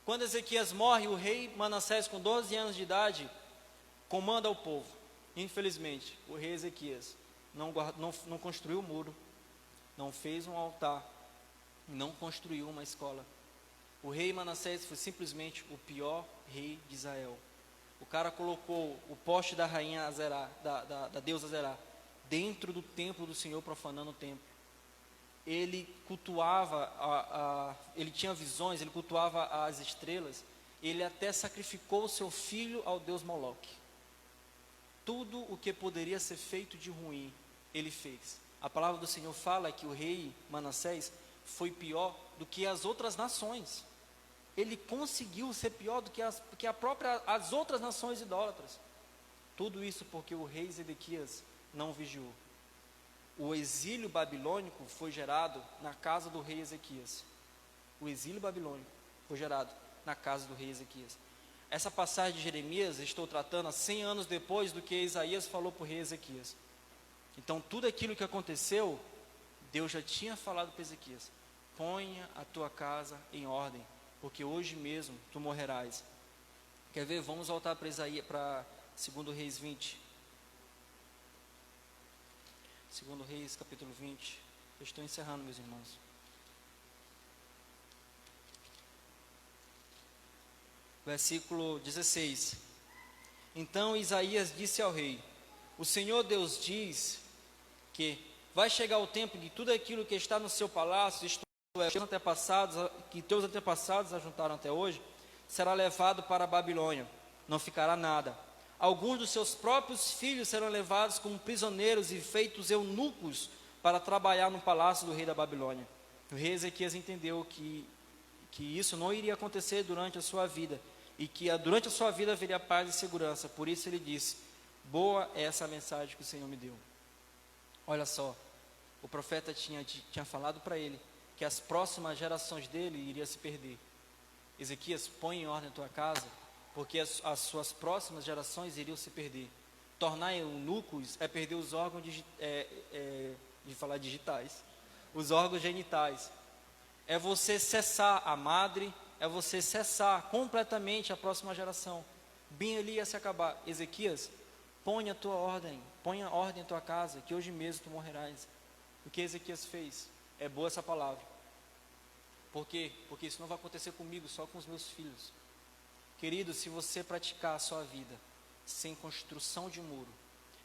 Quando Ezequias morre, o rei Manassés, com 12 anos de idade, comanda o povo. Infelizmente, o rei Ezequias não construiu um muro, não fez um altar, não construiu uma escola. O rei Manassés foi simplesmente o pior rei de Israel. O cara colocou o poste da rainha Azerá, da deusa Azerá, dentro do templo do Senhor, profanando o templo. Ele cultuava, ele tinha visões, ele cultuava as estrelas, ele até sacrificou o seu filho ao deus Moloque. tudo o que poderia ser feito de ruim, ele fez. A palavra do Senhor fala que o rei Manassés foi pior do que as outras nações. Ele conseguiu ser pior do que as outras nações idólatras. Tudo isso porque o rei Zedequias não vigiou. O exílio babilônico foi gerado na casa do rei Ezequias. O exílio babilônico foi gerado na casa do rei Ezequias. Essa passagem de Jeremias estou tratando há 100 anos depois do que Isaías falou para o rei Ezequias. Então tudo aquilo que aconteceu, Deus já tinha falado para Ezequias: ponha a tua casa em ordem, porque hoje mesmo tu morrerás. Quer ver? Vamos voltar para 2 Reis 20. 2 Reis capítulo 20. Eu estou encerrando, meus irmãos. Versículo 16. Então Isaías disse ao rei: o Senhor Deus diz que vai chegar o tempo de tudo aquilo que está no seu palácio, isto é, que teus antepassados ajuntaram até hoje, será levado para a Babilônia, não ficará nada. Alguns dos seus próprios filhos serão levados como prisioneiros e feitos eunucos para trabalhar no palácio do rei da Babilônia. O rei Ezequias entendeu que isso não iria acontecer durante a sua vida, e que durante a sua vida haveria paz e segurança. Por isso ele disse: boa é essa mensagem que o Senhor me deu. Olha só, o profeta tinha falado para ele que as próximas gerações dele iriam se perder. Ezequias, põe em ordem a tua casa, porque as suas próximas gerações iriam se perder. Tornar eunucos é perder os órgãos digitais, os órgãos genitais. É você cessar a madre, é você cessar completamente a próxima geração. Bem ali ia se acabar. Ezequias, põe a ordem em tua casa, que hoje mesmo tu morrerás. O que Ezequias fez? É boa essa palavra. Por quê? Porque isso não vai acontecer comigo, só com os meus filhos. Querido, se você praticar a sua vida sem construção de muro,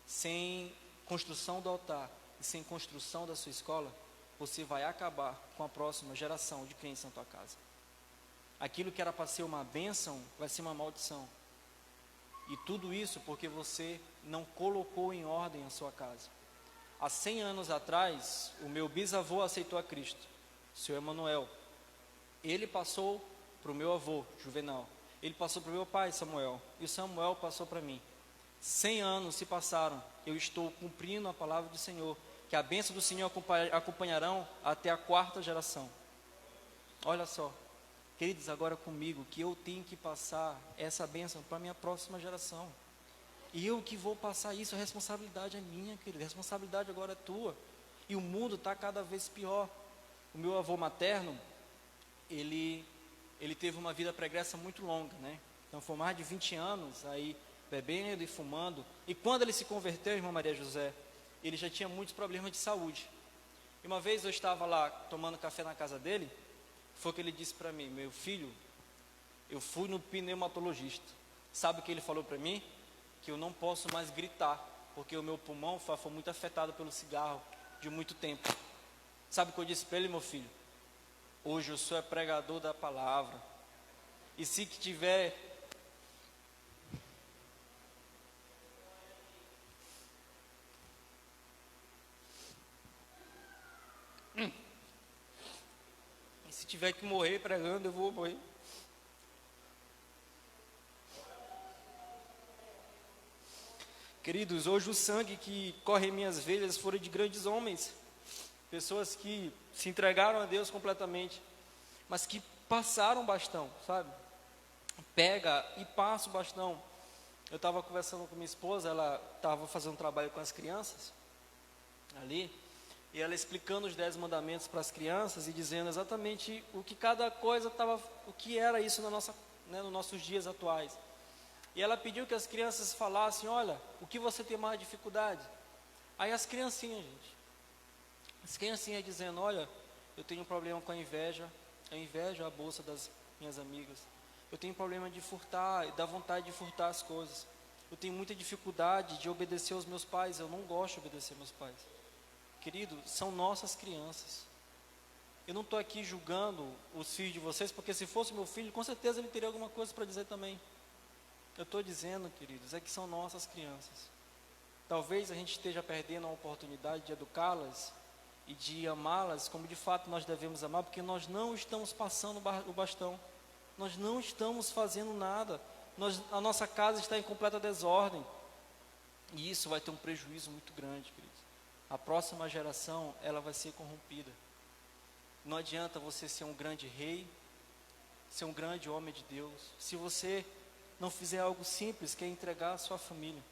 sem construção do altar e sem construção da sua escola, você vai acabar com a próxima geração de crentes na tua casa. Aquilo que era para ser uma bênção, vai ser uma maldição. E tudo isso porque você não colocou em ordem a sua casa. Há 100 anos atrás, o meu bisavô aceitou a Cristo, o Senhor Emanuel. Ele passou para o meu avô, Juvenal. Ele passou para o meu pai, Samuel. E o Samuel passou para mim. 100 anos se passaram. Eu estou cumprindo a palavra do Senhor, que a bênção do Senhor acompanharão até a 4ª geração. Olha só, queridos, agora comigo, que eu tenho que passar essa bênção para a minha próxima geração. E eu que vou passar isso, a responsabilidade é minha, querido. A responsabilidade agora é tua. E o mundo está cada vez pior. O meu avô materno, ele teve uma vida pregressa muito longa, né? Então foi mais de 20 anos aí bebendo e fumando. E quando ele se converteu, irmã Maria José, ele já tinha muitos problemas de saúde. E uma vez eu estava lá tomando café na casa dele, foi o que ele disse para mim: meu filho, eu fui no pneumatologista. Sabe o que ele falou para mim? Que eu não posso mais gritar, porque o meu pulmão foi muito afetado pelo cigarro de muito tempo. Sabe o que eu disse para ele, meu filho? Hoje o senhor é pregador da palavra. E se que tiver... E se tiver que morrer pregando, eu vou morrer. Queridos, hoje o sangue que corre em minhas veias foram de grandes homens. Pessoas que se entregaram a Deus completamente, mas que passaram o bastão, sabe? Pega e passa o bastão. Eu estava conversando com minha esposa, ela estava fazendo um trabalho com as crianças ali, e ela explicando os 10 mandamentos para as crianças e dizendo exatamente o que cada coisa estava, o que era isso nos nossos dias atuais. E ela pediu que as crianças falassem: olha, o que você tem mais dificuldade? Aí as criancinhas, gente, as criancinhas dizendo: olha, eu tenho um problema com a inveja a bolsa das minhas amigas. Eu tenho problema de furtar, e dá vontade de furtar as coisas. Eu tenho muita dificuldade de obedecer aos meus pais, eu não gosto de obedecer aos meus pais. Querido, são nossas crianças. Eu não estou aqui julgando os filhos de vocês, porque se fosse meu filho, com certeza ele teria alguma coisa para dizer também. Eu estou dizendo, queridos, é que são nossas crianças. talvez a gente esteja perdendo a oportunidade de educá-las e de amá-las como de fato nós devemos amar, porque nós não estamos passando o bastão, nós não estamos fazendo nada, a nossa casa está em completa desordem, e isso vai ter um prejuízo muito grande, queridos. A próxima geração, ela vai ser corrompida. Não adianta você ser um grande rei, ser um grande homem de Deus, se você não fizer algo simples, que é entregar a sua família.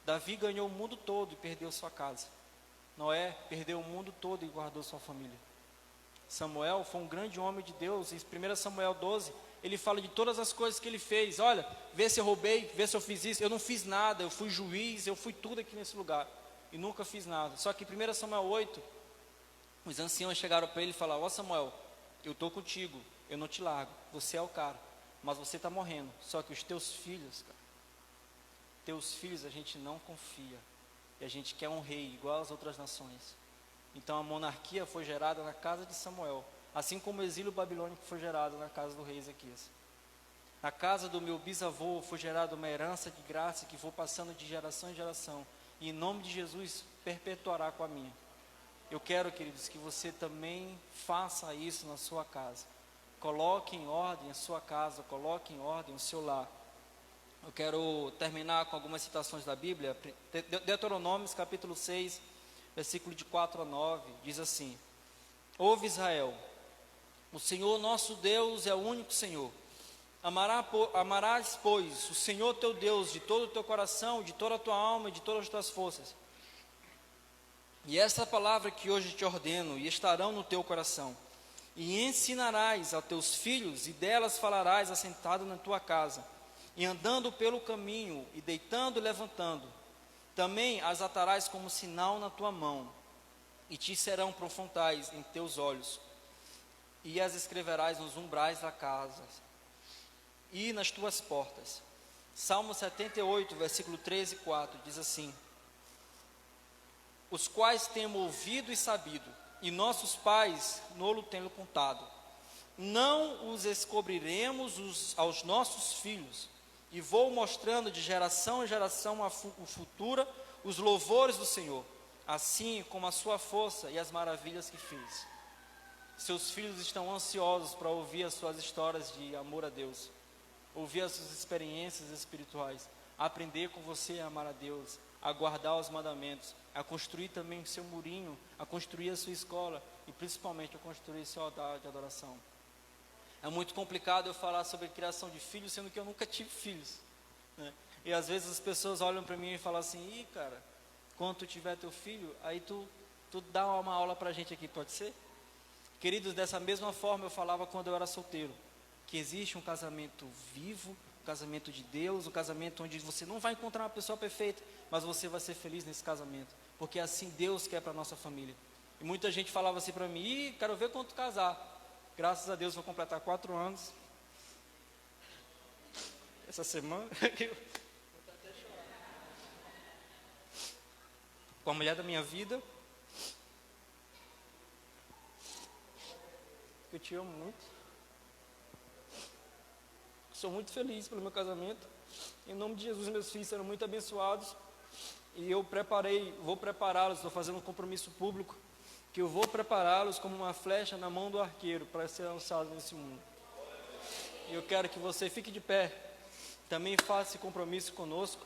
Davi ganhou o mundo todo e perdeu sua casa. Noé perdeu o mundo todo e guardou sua família. Samuel foi um grande homem de Deus. Em 1 Samuel 12, ele fala de todas as coisas que ele fez. Olha, vê se eu roubei, vê se eu fiz isso. Eu não fiz nada, eu fui juiz, eu fui tudo aqui nesse lugar. E nunca fiz nada. Só que em 1 Samuel 8, os anciãos chegaram para ele e falaram: ó Samuel, eu estou contigo, eu não te largo, você é o cara, mas você está morrendo. Só que os teus filhos, cara, teus filhos a gente não confia. E a gente quer um rei igual às outras nações. Então a monarquia foi gerada na casa de Samuel, assim como o exílio babilônico foi gerado na casa do rei Ezequias. Na casa do meu bisavô foi gerada uma herança de graça que foi passando de geração em geração, e em nome de Jesus perpetuará com a minha. Eu quero, queridos, que você também faça isso na sua casa. Coloque em ordem a sua casa, coloque em ordem o seu lar. Eu quero terminar com algumas citações da Bíblia. Deuteronômio, capítulo 6, versículo de 4 a 9, diz assim: ouve Israel, o Senhor nosso Deus é o único Senhor. Amarás, pois, o Senhor teu Deus de todo o teu coração, de toda a tua alma e de todas as tuas forças. E essa palavra que hoje te ordeno, e estarão no teu coração, e ensinarás a teus filhos, e delas falarás assentado na tua casa, e andando pelo caminho, e deitando e levantando. Também as atarás como sinal na tua mão, e te serão frontais em teus olhos, e as escreverás nos umbrais da casa, e nas tuas portas. Salmo 78, versículo 13 e 4, diz assim: os quais temos ouvido e sabido, e nossos pais nolo têm contado. Não os descobriremos aos nossos filhos, e vou mostrando de geração em geração a futura os louvores do Senhor, assim como a sua força e as maravilhas que fez. Seus filhos estão ansiosos para ouvir as suas histórias de amor a Deus, ouvir as suas experiências espirituais, aprender com você a amar a Deus, a guardar os mandamentos, a construir também o seu murinho, a construir a sua escola e principalmente a construir seu altar de adoração. É muito complicado eu falar sobre criação de filhos, sendo que eu nunca tive filhos, né? E às vezes as pessoas olham para mim e falam assim: ih, cara, quando tu tiver teu filho, aí tu dá uma aula para a gente aqui, pode ser? Queridos, dessa mesma forma eu falava quando eu era solteiro, que existe um casamento vivo, um casamento de Deus, um casamento onde você não vai encontrar uma pessoa perfeita, mas você vai ser feliz nesse casamento, porque assim Deus quer para a nossa família. E muita gente falava assim para mim: ih, quero ver quando tu casar. Graças a Deus vou completar 4 anos essa semana. Com a mulher da minha vida. Eu te amo muito. Sou muito feliz pelo meu casamento. Em nome de Jesus, meus filhos serão muito abençoados. E eu vou prepará-los, estou fazendo um compromisso público, que eu vou prepará-los como uma flecha na mão do arqueiro para ser lançado nesse mundo. E eu quero que você fique de pé, também faça esse compromisso conosco.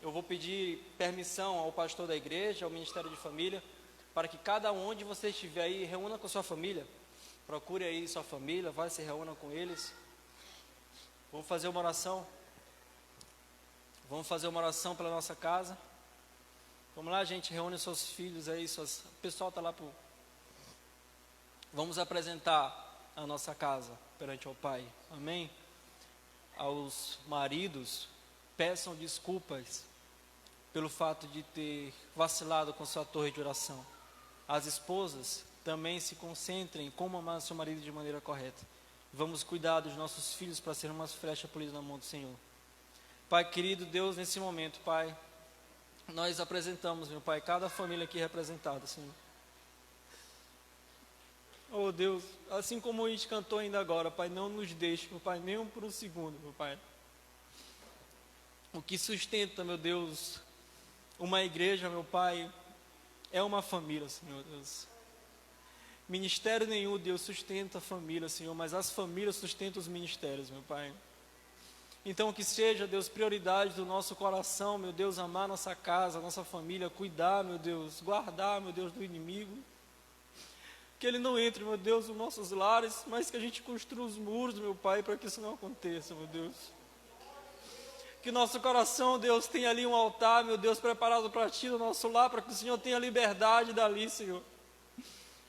Eu vou pedir permissão ao pastor da igreja, ao Ministério de Família, para que cada um onde você estiver aí, reúna com a sua família. Procure aí sua família, vai se reúna com eles. Vamos fazer uma oração. Vamos fazer uma oração pela nossa casa. Vamos lá, gente, reúne seus filhos aí, o pessoal está lá. Vamos apresentar a nossa casa perante o Pai, amém? Aos maridos, peçam desculpas pelo fato de ter vacilado com sua torre de oração. As esposas também se concentrem em como amar seu marido de maneira correta. Vamos cuidar dos nossos filhos para serem umas flechas polidas na mão do Senhor. Pai querido, Deus, nesse momento, Pai, nós apresentamos, meu Pai, cada família aqui representada, Senhor. Oh Deus, assim como a gente cantou ainda agora, Pai, não nos deixe, meu Pai, nem por um segundo, meu Pai. O que sustenta, meu Deus, Uma igreja, meu Pai, é uma família, Senhor Deus. Ministério nenhum, Deus, sustenta a família, Senhor, mas as famílias sustentam os ministérios, meu Pai. Então que seja, Deus, prioridade do nosso coração, meu Deus, amar nossa casa, nossa família, cuidar, meu Deus, guardar, meu Deus, do inimigo. Que ele não entre, meu Deus, nos nossos lares, mas que a gente construa os muros, meu Pai, para que isso não aconteça, meu Deus. Que nosso coração, Deus, tenha ali um altar, meu Deus, preparado para Ti no nosso lar, para que o Senhor tenha liberdade dali, Senhor.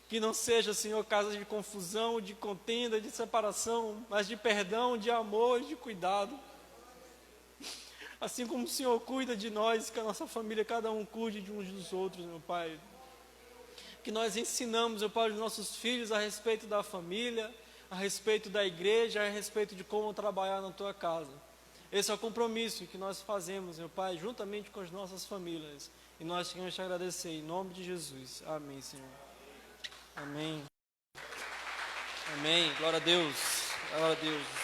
Que não seja, Senhor, casa de confusão, de contenda, de separação, mas de perdão, de amor e de cuidado. Assim como o Senhor cuida de nós, que a nossa família, cada um cuide de uns dos outros, meu Pai. Que nós ensinamos, meu Pai, os nossos filhos a respeito da família, a respeito da igreja, a respeito de como trabalhar na Tua casa. Esse é o compromisso que nós fazemos, meu Pai, juntamente com as nossas famílias. E nós queremos te agradecer, em nome de Jesus. Amém, Senhor. Amém. Amém. Glória a Deus. Glória a Deus.